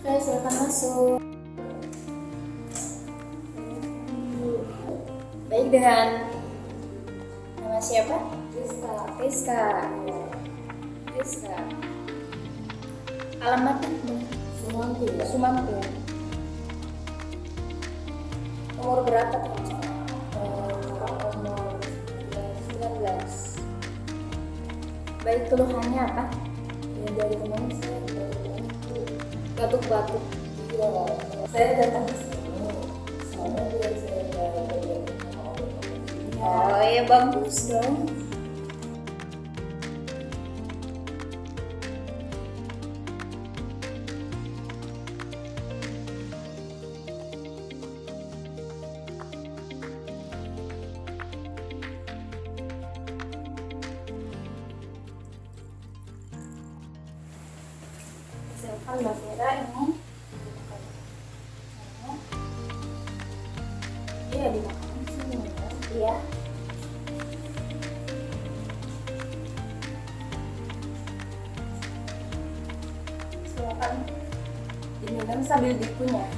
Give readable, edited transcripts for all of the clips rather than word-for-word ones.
Oke, silakan masuk. Baik, dengan nama siapa? Rizka. Rizka. Rizka. Alamatnya Sumanti ya. Sumanti. Umur berapa? Umur 19. Baik, keluhannya apa? ya dari kemarin saya Batuk-batuk. iya saya datang ke sini soalnya biar saya belajar sama obat-obatnya. Oh ya, bagus dong. Silakan Mbak Vera ini. Iya dimakan sini ya. Iya. Silakan diminum sambil dikunyah.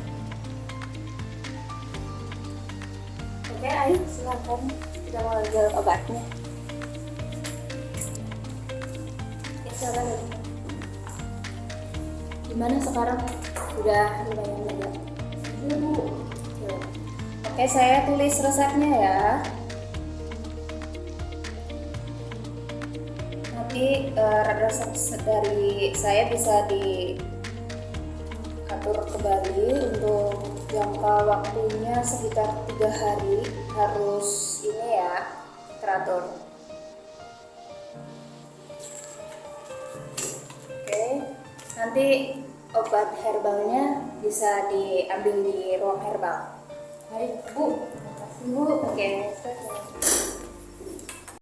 Oke, ayo silakan kita mengambil obatnya. Ya, silakan. Gimana sekarang? Sudah lumayan lega? Iya Bu. Oke, saya tulis resepnya ya. Nanti resep dari saya bisa diatur kembali untuk jangka waktunya sekitar 3 hari. Harus ini ya, teratur. Oke, nanti obat herbalnya bisa diambil di ruang herbal. Baik Bu, terima kasih Bu. Oke,